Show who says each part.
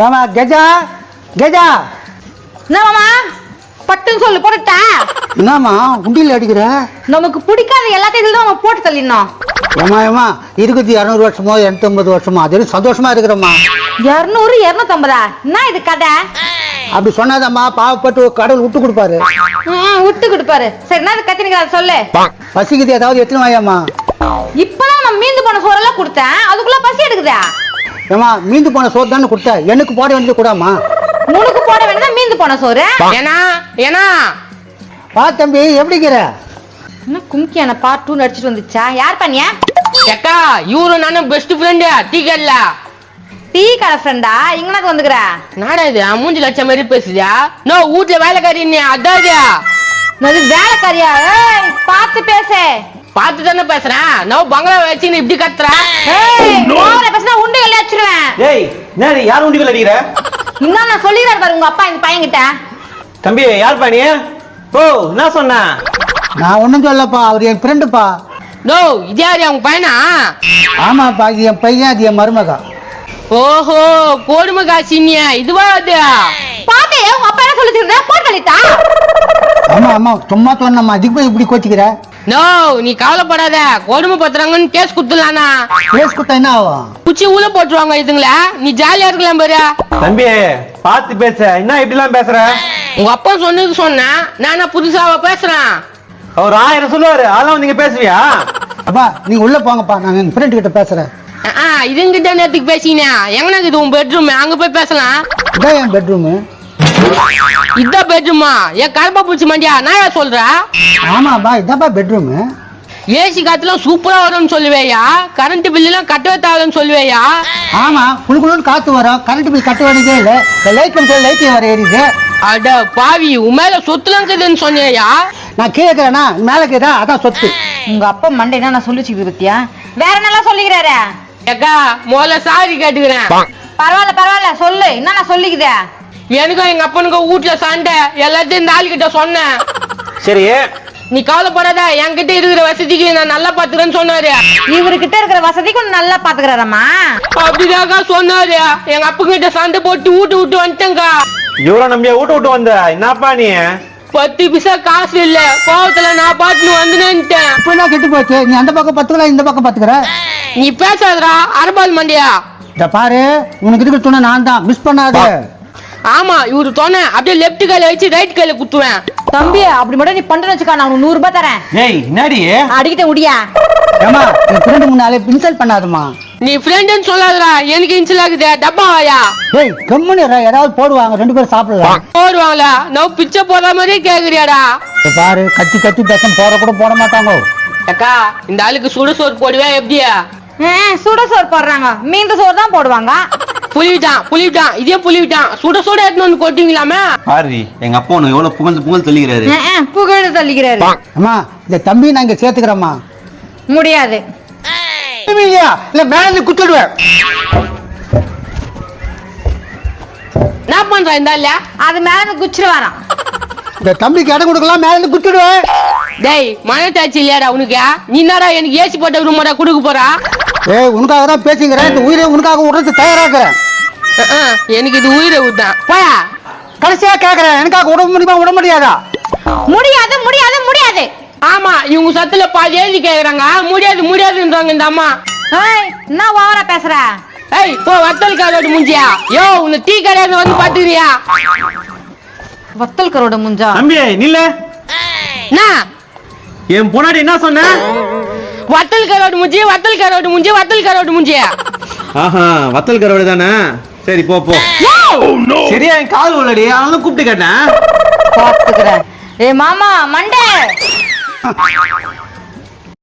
Speaker 1: ஏமா கெஜா கெஜா
Speaker 2: என்ன மாமா பட்டுன்னு சொல்லு போட்டுட்டா
Speaker 1: என்னம்மா உண்டியில் அடிக்கிற?
Speaker 2: நமக்கு பிடிக்காத எல்லாத்தையும் இதுல நம்ம போட்டு தள்ளிடணும்.
Speaker 1: ஏமா இருக்குது 200 வருஷமோ 250 வருஷமோ அது சந்தோஷமா இருக்கிறம்மா.
Speaker 2: 200 250 என்ன இது கதை?
Speaker 1: அப்படி சொன்னாதம்மா பாவப்பட்டு கடவுள் விட்டு கொடுப்பாரு.
Speaker 2: விட்டு கொடுப்பாரு. சரி என்ன கத்தினிக்கிற சொல்லு.
Speaker 1: பசிக்குது ஏதாவது எத்தனை வாயம்மா?
Speaker 2: இப்பதான் நான் மீந்து போன சோறெல்லாம் கொடுத்தேன் அதுக்குள்ள பசி எடுக்குதா?
Speaker 1: ஏமா மீந்து போன சோறு தானே கொடுத்த எனக்கு போட வேண்டியது கூடாமா?
Speaker 2: உனக்கு போட வேண்டியதா மீந்து போன சோறு.
Speaker 3: ஏனா
Speaker 1: பா தம்பி எப்படிங்கிற?
Speaker 2: என்ன கும்கியான பார்ட் 2 நடிச்சிட்டு வந்துச்சா? யார் பண்ணியா?
Speaker 3: அக்கா இவரு நானும் பெஸ்ட் ஃப்ரெண்டு. டீ கடல
Speaker 2: டீ கடை ஃப்ரெண்டா? இங்கனக்கு வந்துக்குற
Speaker 3: நாடா இது மூஞ்சி லட்சம் மாதிரி பேசுறியா? நோ வீட்ல வேலைக்காரி நீ அதாவது
Speaker 2: நான் வேலைக்காரியா? ஏய் பார்த்து பேசு.
Speaker 3: பார்த்து தானே பேசுறேன். நான் பங்களா வச்சு நீ இப்படி கத்துற.
Speaker 2: ஏய் ஓவரா பேசினா உண்டு எல்லாம் வச்சிருவேன்.
Speaker 4: ஏய் என்னடி யார் உண்டிகள் அடிக்கிற?
Speaker 2: இன்னும் நான் சொல்லிடுறேன் பாரு உங்க அப்பா இந்த பையன் கிட்ட.
Speaker 4: தம்பி யார் பா நீ? ஓ என்ன சொன்ன?
Speaker 1: நான் ஒண்ணும் சொல்லப்பா, அவர் என் ஃப்ரெண்டுப்பா.
Speaker 3: நோ இது யாரு அவங்க பையனா?
Speaker 1: ஆமாப்பா இது என் பையன், அது என் மருமகா.
Speaker 3: ஓஹோ கோடுமை காசினியா இதுவா? அது
Speaker 2: பாத்தே உங்க அப்பா என்ன சொல்லிட்டு போட்டு தள்ளிட்டா?
Speaker 1: ஆமா ஆமா சும்மா சொன்னம்மா, அதுக்கு போய் இப்படி கோச்சிக்கிற?
Speaker 3: நோ நீ கவலைப்படாத. கொடுமை பத்துறாங்கன்னு கேஸ் குடுத்துலானா?
Speaker 1: கேஸ் கொடுத்தா என்ன ஆகும்?
Speaker 3: குச்சி உள்ள போட்டுருவாங்க இதுங்களா. நீ ஜாலியா இருக்கலாம் பாரு.
Speaker 4: தம்பி பார்த்து பேச, என்ன இப்படி எல்லாம் பேசுற?
Speaker 3: உங்க அப்பா சொன்னது சொன்னா நானா புதுசாவா பேசுறேன்?
Speaker 4: அவர் 1000 சொல்லுவாரு, அதெல்லாம் நீங்க பேசுவியா?
Speaker 1: அப்பா நீங்க உள்ள போங்கப்பா, நான் என் ஃப்ரெண்ட் கிட்ட பேசுறேன்.
Speaker 3: இதுங்கிட்ட நேரத்துக்கு பேசினா எங்கனா இது உன் பெட்ரூம், அங்க போய் பேசலாம்.
Speaker 1: இதான் என் பெட்ரூமு.
Speaker 3: இதான் பெட்ரூமா? என் கருப்பா பூச்சி மண்டியா நான் ஏன் சொல்ற?
Speaker 1: ஆமாப்பா இதான்ப்பா பெட்ரூமு.
Speaker 3: ஏசி காத்துலாம் சூப்பரா வரும்னு சொல்லுவேயா? கரண்ட் பில் எல்லாம் கட்டவே தேவைன்னு சொல்லுவேயா?
Speaker 1: ஆமா குளுக்குளுன்னு காத்து வரும், கரண்ட் பில் கட்ட வேண்டியதே இல்ல. லைட் லைட் வர ஏறிது.
Speaker 3: அட பாவி உன் மேல சொத்துலாம் இருக்குதுன்னு சொன்னியா?
Speaker 1: நான் கீழே இருக்கிறேனா மேல இருக்கிறா, அதான் சொத்து.
Speaker 2: உங்க அப்பா மண்டை என்ன நான் சொல்லிச்சுக்குது பத்தியா? வேற என்னெல்லாம் சொல்லிக்கிறாரு?
Speaker 3: ஏக்கா முதல்ல சாரி கேட்டுக்கிறேன்.
Speaker 2: பரவாயில்ல பரவாயில்ல சொல்லு என்ன நான் சொல்லிக்குதே.
Speaker 3: எனக்கும் எங்க அப்பனுக்கும் வீட்டுல சண்டை, எல்லாத்தையும் இந்த ஆள் கிட்ட சொன்னேன்.
Speaker 4: சரி
Speaker 3: நீ கவலைப்படாத, என்கிட்ட இருக்கிற வசதிக்கு நான் நல்லா பாத்துக்கிறேன்னு சொன்னாரு.
Speaker 2: இவர்கிட்ட இருக்கிற வசதிக்கு கொஞ்சம் நல்லா பாத்துக்கிறாரம்மா.
Speaker 3: அப்படிதாக்கா சொன்னாரு. எங்க அப்பா கிட்ட சண்டை போட்டு விட்டு வந்துட்டேங்கா.
Speaker 4: இவ்வளவு நம்பியா விட்டு வந்த என்னப்பா நீ?
Speaker 3: 10 பைசா காசு இல்ல, கோவத்துல நான் பாட்டுன்னு வந்துட்டேன்.
Speaker 1: இப்ப என்ன கெட்டு போச்சு? நீ அந்த பக்கம் பத்துக்கலாம், இந்த பக்கம் பத்துக்கிற.
Speaker 3: நீ பேசாதடா அரபால் மண்டியா.
Speaker 1: இத பாரு, உனக்கு இருக்கிற துணை நான் தான், மிஸ் பண்ணாத.
Speaker 3: ஆமா இவரு தோணை அப்படியே லெப்ட் கையில வச்சு ரைட் கையில குத்துவேன்.
Speaker 2: தம்பி அப்படி மட்டும் நீ பண்றேன்னு வச்சுக்கா, நான் உனக்கு 100 ரூபாய் தரேன்.
Speaker 4: ஏய் என்னடி?
Speaker 2: அடிக்கிட்ட முடியா?
Speaker 1: ஏமா என் ஃப்ரெண்டு முன்னாலே இன்சல்ட் பண்ணாதம்மா.
Speaker 3: நீ ஃப்ரெண்டுன்னு சொல்லாதடா, எனக்கு இன்சல் ஆகுது. டப்பா வாயா?
Speaker 1: ஏய் கம்முனு ஏதாவது போடுவாங்க, 2 பேரும் சாப்பிடலாம்.
Speaker 3: போடுவாங்களா? நான் பிச்சை போடுற மாதிரியே கேக்குறியாடா?
Speaker 1: இத பாரு, கத்தி கத்தி பேசம் போற கூட போட மாட்டாங்க.
Speaker 3: அக்கா இந்த ஆளுக்கு சுடு சோறு போடுவே எப்படியா?
Speaker 2: சுட சோறு போடுறாங்க, மீந்த சோறு தான் போடுவாங்க.
Speaker 3: புளிவிட்டான் இதே புளிவிட்டான். சுட சுட எடுத்து வந்து கொட்டிங்களாமே.
Speaker 4: பாரு எங்க அப்பா உனக்கு எவ்வளவு புகழ் தள்ளிக்கிறாரு.
Speaker 2: புகழ் தள்ளிக்கிறாரு.
Speaker 1: அம்மா இந்த தம்பி நான் இங்க சேர்த்துக்கிறேம்மா.
Speaker 2: முடியாது.
Speaker 1: இல்ல மேல குத்திடுவேன்.
Speaker 3: என்ன பண்ற இந்த ஆள?
Speaker 2: அது மேல குச்சிட்டு வரான்.
Speaker 1: இந்த தம்பிக்கு இடம் கொடுக்கலாம், மேல குத்திடுவேன்.
Speaker 3: டேய் மனசாட்சி இல்லையாடா உனக்கு? நீ என்னடா எனக்கு ஏசி போட்ட ரூமாடா கொடுக்க போறா?
Speaker 1: ஏய் உனக்காக தான் பேசிக்கிறேன், இந்த உயிரை உனக்காக விடுறது தயாராகிறேன்.
Speaker 3: எனக்கு இது உயிரை விட்டான் போயா.
Speaker 1: கடைசியா கேக்குறேன், எனக்காக விட முடியுமா விட முடியாதா?
Speaker 2: முடியாது முடியாது முடியாது.
Speaker 3: ஆமா இவங்க சத்துல பாதி எழுதி கேக்குறாங்க, முடியாதுன்றாங்க இந்த அம்மா.
Speaker 2: என்ன ஓவரா பேசுற?
Speaker 3: ஏய் போ வத்தல் காரோடு முஞ்சியா. யோ உன்னை டீ கடையில வந்து பாத்துக்கிறியா?
Speaker 2: வத்தல் கரோட முஞ்சா?
Speaker 4: தம்பி நில்ல. என் பொன்னாடி என்ன சொன்ன?
Speaker 3: வத்தல் கரோடு முஞ்சி.
Speaker 4: ஆஹா வத்தல் கரோடு தானே. சரி போ போ. சரியா என் கால் உள்ளடி, அதனால கூப்பிட்டு கேட்டேன்.
Speaker 2: பாத்துக்கிறேன். ஏ மாமா மண்டே